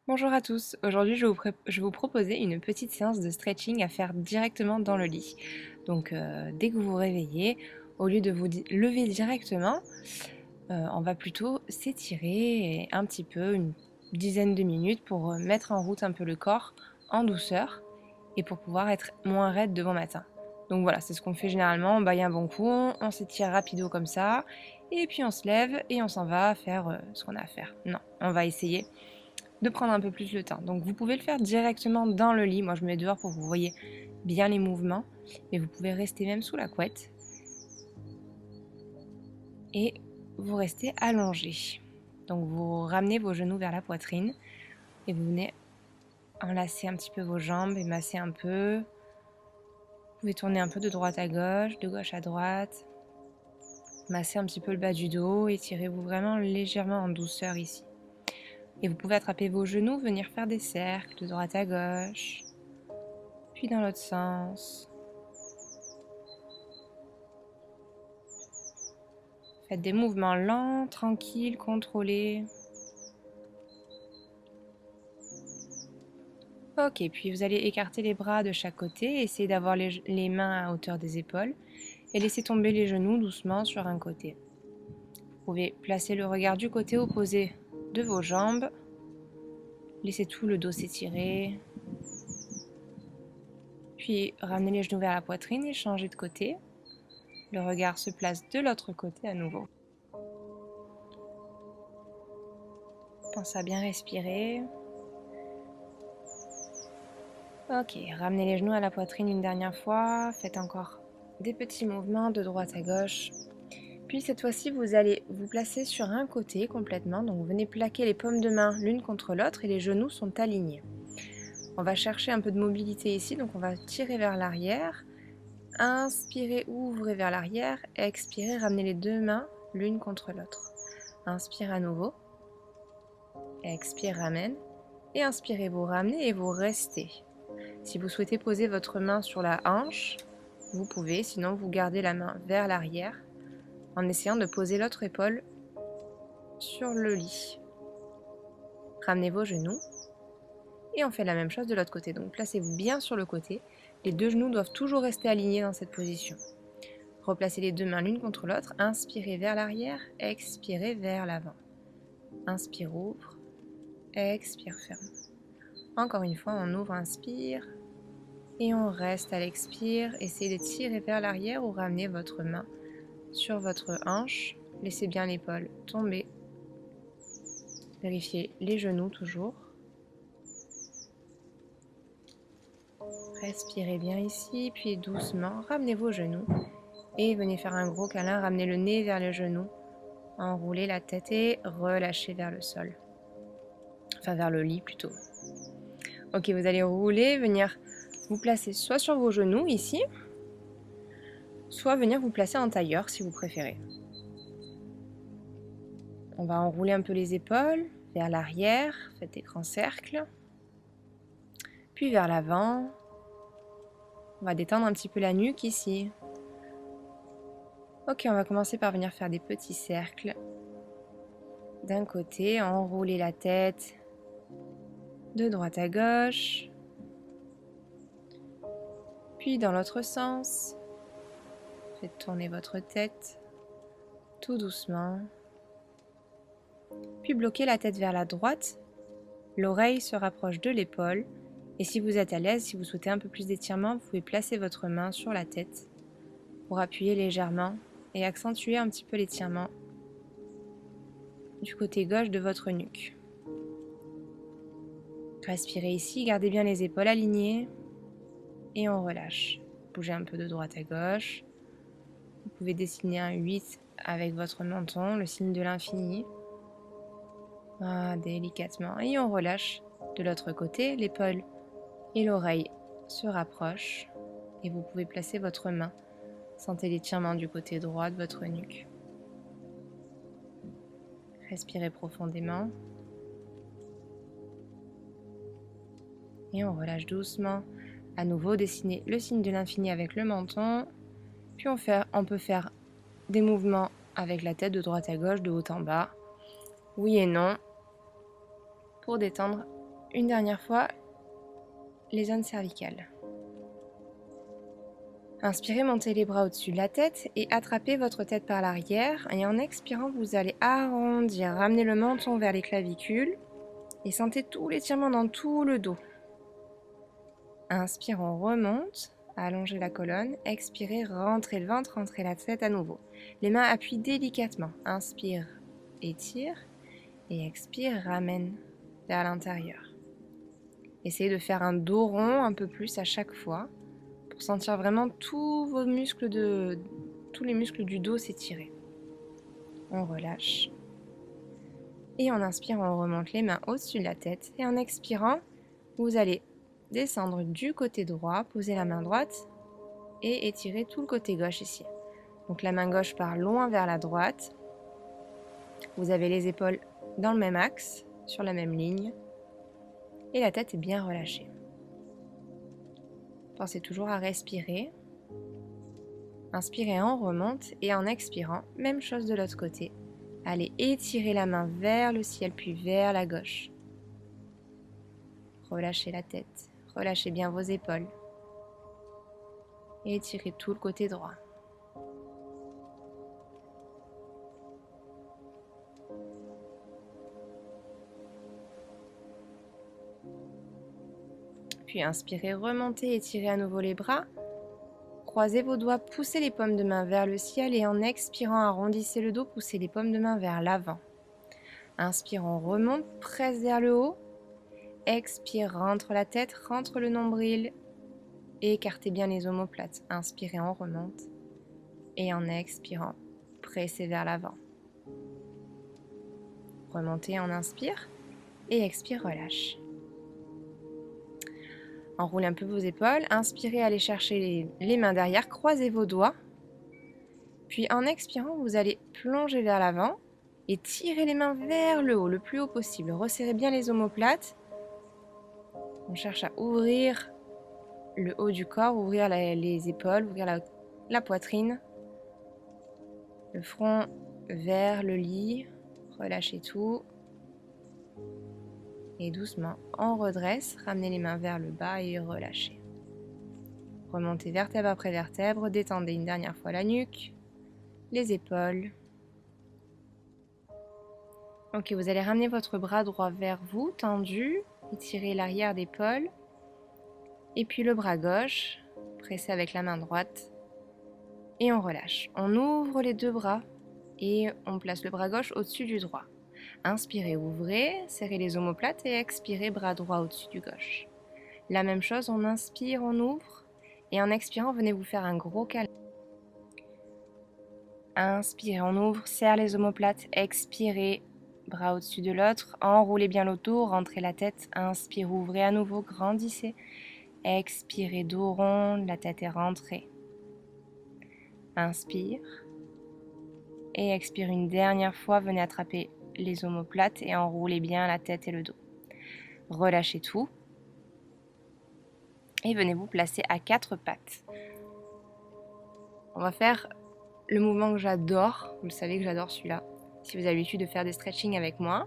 Bonjour à tous, aujourd'hui je vais vous proposer une petite séance de stretching à faire directement dans le lit. Donc dès que vous vous réveillez, au lieu de vous lever directement, on va plutôt s'étirer un petit peu, une dizaine de minutes pour mettre en route un peu le corps en douceur et pour pouvoir être moins raide de bon matin. Donc voilà, c'est ce qu'on fait généralement, on baille un bon coup, on s'étire rapido comme ça, et puis on se lève et on s'en va faire ce qu'on a à faire. Non, on va essayer de prendre un peu plus le temps. Donc vous pouvez le faire directement dans le lit. Moi je me mets dehors pour que vous voyez bien les mouvements. Mais vous pouvez rester même sous la couette. Et vous restez allongé. Donc vous ramenez vos genoux vers la poitrine. Et vous venez enlacer un petit peu vos jambes et masser un peu. Vous pouvez tourner un peu de droite à gauche, de gauche à droite. Massez un petit peu le bas du dos. Étirez-vous vraiment légèrement en douceur ici. Et vous pouvez attraper vos genoux, venir faire des cercles de droite à gauche. Puis dans l'autre sens. Faites des mouvements lents, tranquilles, contrôlés. Ok, puis vous allez écarter les bras de chaque côté, essayez d'avoir les mains à hauteur des épaules et laissez tomber les genoux doucement sur un côté. Vous pouvez placer le regard du côté opposé de vos jambes. Laissez tout le dos s'étirer. Puis ramenez les genoux vers la poitrine et changez de côté. Le regard se place de l'autre côté à nouveau. Pensez à bien respirer. Ok, ramenez les genoux à la poitrine une dernière fois. Faites encore des petits mouvements de droite à gauche. Puis cette fois-ci, vous allez vous placer sur un côté complètement. Donc vous venez plaquer les paumes de main l'une contre l'autre et les genoux sont alignés. On va chercher un peu de mobilité ici, donc on va tirer vers l'arrière. Inspirez, ouvrez vers l'arrière. Expirez, ramenez les deux mains l'une contre l'autre. Inspire à nouveau. Expire, ramène. Et inspirez, vous ramenez et vous restez. Si vous souhaitez poser votre main sur la hanche, vous pouvez, sinon vous gardez la main vers l'arrière en essayant de poser l'autre épaule sur le lit. Ramenez vos genoux et on fait la même chose de l'autre côté. Donc placez-vous bien sur le côté. Les deux genoux doivent toujours rester alignés dans cette position. Replacez les deux mains l'une contre l'autre. Inspirez vers l'arrière, expirez vers l'avant. Inspire, ouvre, expire, ferme. Encore une fois, on ouvre, inspire. Et on reste à l'expire. Essayez de tirer vers l'arrière ou ramener votre main sur votre hanche. Laissez bien l'épaule tomber. Vérifiez les genoux toujours. Respirez bien ici, puis doucement, ramenez vos genoux. Et venez faire un gros câlin, ramenez le nez vers les genoux. Enroulez la tête et relâchez vers le sol. Enfin, vers le lit plutôt. Ok, vous allez rouler, venir vous placer soit sur vos genoux ici, soit venir vous placer en tailleur si vous préférez. On va enrouler un peu les épaules vers l'arrière, faites des grands cercles, puis vers l'avant. On va détendre un petit peu la nuque ici. Ok, on va commencer par venir faire des petits cercles. D'un côté, enrouler la tête de droite à gauche, puis dans l'autre sens. Faites tourner votre tête tout doucement. Puis bloquez la tête vers la droite, l'oreille se rapproche de l'épaule. Et si vous êtes à l'aise, si vous souhaitez un peu plus d'étirement, vous pouvez placer votre main sur la tête pour appuyer légèrement et accentuer un petit peu l'étirement du côté gauche de votre nuque. Respirez ici, gardez bien les épaules alignées et on relâche. Bougez un peu de droite à gauche. Vous pouvez dessiner un 8 avec votre menton, le signe de l'infini. Délicatement. Et on relâche de l'autre côté, l'épaule et l'oreille se rapprochent. Et vous pouvez placer votre main. Sentez l'étirement du côté droit de votre nuque. Respirez profondément. Et on relâche doucement. À nouveau, dessinez le signe de l'infini avec le menton. Puis on peut faire des mouvements avec la tête de droite à gauche, de haut en bas. Oui et non. Pour détendre une dernière fois les zones cervicales. Inspirez, montez les bras au-dessus de la tête et attrapez votre tête par l'arrière. Et en expirant, vous allez arrondir, ramener le menton vers les clavicules et sentez tout l'étirement dans tout le dos. Inspire, on remonte, allongez la colonne. Expirez, rentrez le ventre, rentrez la tête à nouveau. Les mains appuient délicatement. Inspire, étire et expire, ramène vers l'intérieur. Essayez de faire un dos rond un peu plus à chaque fois pour sentir vraiment tous les muscles du dos s'étirer. On relâche. Et en inspirant, on remonte les mains au-dessus de la tête. Et en expirant, vous allez descendre du côté droit, poser la main droite et étirer tout le côté gauche ici. Donc la main gauche part loin vers la droite. Vous avez les épaules dans le même axe, sur la même ligne. Et la tête est bien relâchée. Pensez toujours à respirer. Inspirez, on remonte et en expirant, même chose de l'autre côté. Allez étirer la main vers le ciel puis vers la gauche. Relâchez la tête, relâchez bien vos épaules. Et étirez tout le côté droit. Puis inspirez, remontez, étirez à nouveau les bras. Croisez vos doigts, poussez les paumes de main vers le ciel et en expirant, arrondissez le dos, poussez les paumes de main vers l'avant. Inspire, on remonte, presse vers le haut. Expire, rentre la tête, rentre le nombril et écartez bien les omoplates. Inspirez, on remonte et en expirant, pressez vers l'avant. Remontez, on inspire et expire, relâche. Enroulez un peu vos épaules, inspirez, allez chercher les mains derrière, croisez vos doigts. Puis en expirant, vous allez plonger vers l'avant et tirer les mains vers le haut, le plus haut possible. Resserrez bien les omoplates. On cherche à ouvrir le haut du corps, ouvrir les épaules, ouvrir la poitrine. Le front vers le lit, relâchez tout. Et doucement, on redresse, ramenez les mains vers le bas et relâchez. Remontez vertèbre après vertèbre, détendez une dernière fois la nuque, les épaules. Ok, vous allez ramener votre bras droit vers vous, tendu, étirez l'arrière d'épaule. Et puis le bras gauche, pressé avec la main droite. Et on relâche. On ouvre les deux bras et on place le bras gauche au-dessus du droit. Inspirez, ouvrez, serrez les omoplates et expirez, bras droit au-dessus du gauche. La même chose, on inspire, on ouvre et en expirant, venez vous faire un gros câlin. Inspirez, on ouvre, serre les omoplates, expirez, bras au-dessus de l'autre, enroulez bien le dos, rentrez la tête, inspire, ouvrez à nouveau, grandissez, expirez, dos rond, la tête est rentrée. Inspire et expire une dernière fois, venez attraper les omoplates et enroulez bien la tête et le dos. Relâchez tout et venez vous placer à quatre pattes. On va faire le mouvement que j'adore, vous le savez que j'adore celui-là. Si vous avez l'habitude de faire des stretching avec moi,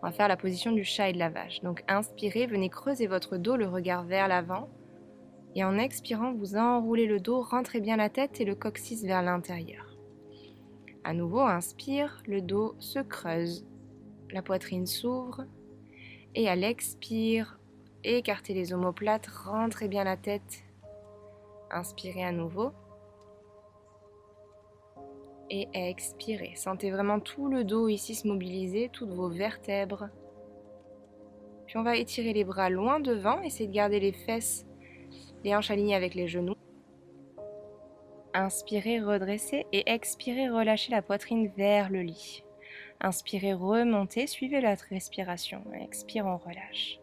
on va faire la position du chat et de la vache. Donc inspirez, venez creuser votre dos, le regard vers l'avant. Et en expirant, vous enroulez le dos, rentrez bien la tête et le coccyx vers l'intérieur. À nouveau, inspire, le dos se creuse, la poitrine s'ouvre. Et à l'expire, écartez les omoplates, rentrez bien la tête. Inspirez à nouveau. Et expirez. Sentez vraiment tout le dos ici se mobiliser, toutes vos vertèbres. Puis on va étirer les bras loin devant, essayez de garder les fesses, les hanches alignées avec les genoux. Inspirez, redressez et expirez, relâchez la poitrine vers le lit. Inspirez, remontez, suivez la respiration. Expire, on relâche.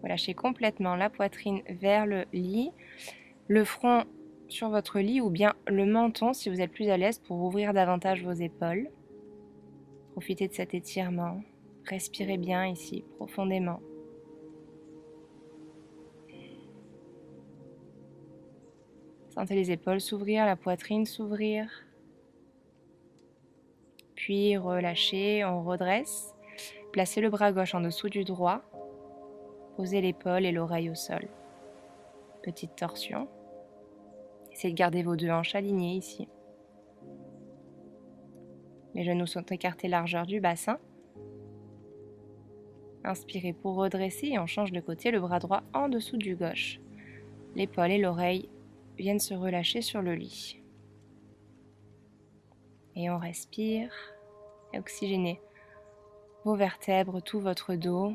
Relâchez complètement la poitrine vers le lit, le front sur votre lit ou bien le menton si vous êtes plus à l'aise pour ouvrir davantage vos épaules. Profitez de cet étirement. Respirez bien ici, profondément. Sentez les épaules s'ouvrir, la poitrine s'ouvrir. Puis relâchez, on redresse. Placez le bras gauche en dessous du droit. Posez l'épaule et l'oreille au sol. Petite torsion. Essayez de garder vos deux hanches alignées ici. Les genoux sont écartés largeur du bassin. Inspirez pour redresser et on change de côté, le bras droit en dessous du gauche. L'épaule et l'oreille viennent se relâcher sur le lit. Et on respire et oxygénez vos vertèbres, tout votre dos.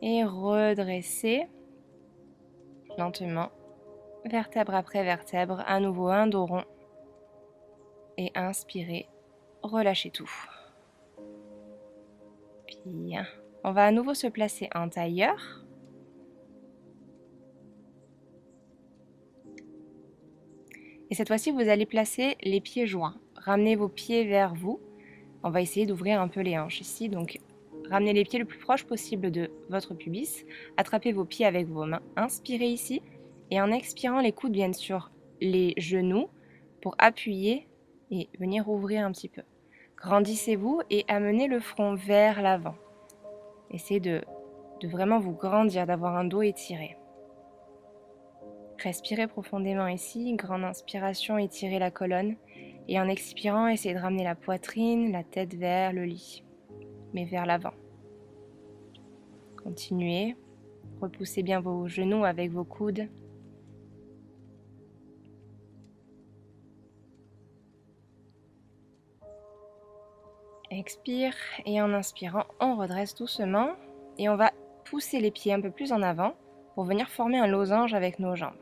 Et redressez lentement, vertèbre après vertèbre, à nouveau un dos rond. Et inspirez, relâchez tout. Bien. On va à nouveau se placer en tailleur. Et cette fois-ci, vous allez placer les pieds joints. Ramenez vos pieds vers vous. On va essayer d'ouvrir un peu les hanches ici. Donc, ramenez les pieds le plus proche possible de votre pubis. Attrapez vos pieds avec vos mains. Inspirez ici. Et en expirant, les coudes viennent sur les genoux pour appuyer et venir ouvrir un petit peu. Grandissez-vous et amenez le front vers l'avant. Essayez de vraiment vous grandir, d'avoir un dos étiré. Respirez profondément ici, grande inspiration, étirez la colonne. Et en expirant, essayez de ramener la poitrine, la tête vers le lit, mais vers l'avant. Continuez, repoussez bien vos genoux avec vos coudes. Expire et en inspirant, on redresse doucement et on va pousser les pieds un peu plus en avant pour venir former un losange avec nos jambes.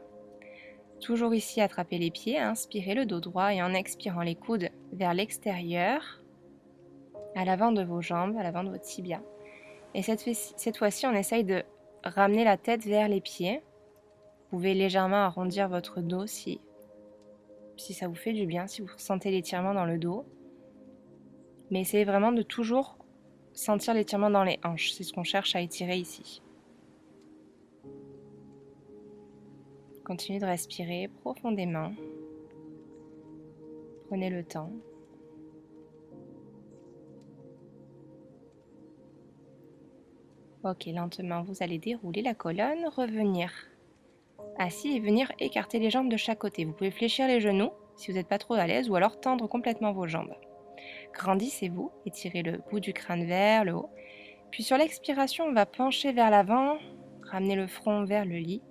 Toujours ici, attrapez les pieds, inspirez le dos droit et en expirant les coudes vers l'extérieur, à l'avant de vos jambes, à l'avant de votre tibia. Et cette fois-ci, on essaye de ramener la tête vers les pieds. Vous pouvez légèrement arrondir votre dos si ça vous fait du bien, si vous ressentez l'étirement dans le dos. Mais essayez vraiment de toujours sentir l'étirement dans les hanches. C'est ce qu'on cherche à étirer ici. Continuez de respirer profondément. Prenez le temps. Ok, lentement, vous allez dérouler la colonne, revenir assis et venir écarter les jambes de chaque côté. Vous pouvez fléchir les genoux si vous n'êtes pas trop à l'aise ou alors tendre complètement vos jambes. Grandissez-vous, étirez le bout du crâne vers le haut. Puis sur l'expiration, on va pencher vers l'avant, ramener le front vers le lit.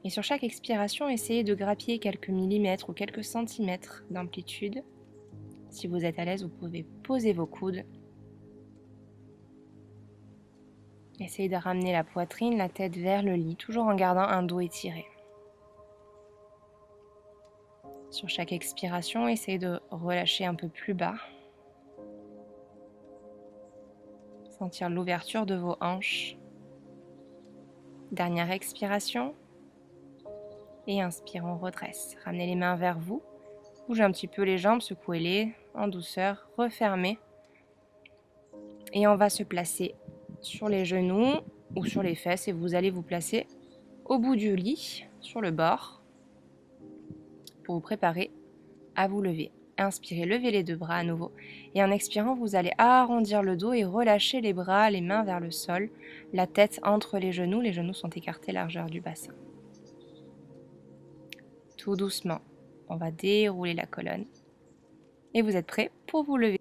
Et sur chaque expiration, essayez de grappiller quelques millimètres ou quelques centimètres d'amplitude. Si vous êtes à l'aise, vous pouvez poser vos coudes. Essayez de ramener la poitrine, la tête vers le lit, toujours en gardant un dos étiré. Sur chaque expiration, essayez de relâcher un peu plus bas. Sentir l'ouverture de vos hanches. Dernière expiration. Et inspire, on redresse. Ramenez les mains vers vous. Bougez un petit peu les jambes, secouez-les en douceur, refermez. Et on va se placer sur les genoux ou sur les fesses et vous allez vous placer au bout du lit, sur le bord, pour vous préparer à vous lever. Inspirez, levez les deux bras à nouveau. Et en expirant, vous allez arrondir le dos et relâcher les bras, les mains vers le sol, la tête entre les genoux sont écartés largeur du bassin. Tout doucement, on va dérouler la colonne. Et vous êtes prêts pour vous lever.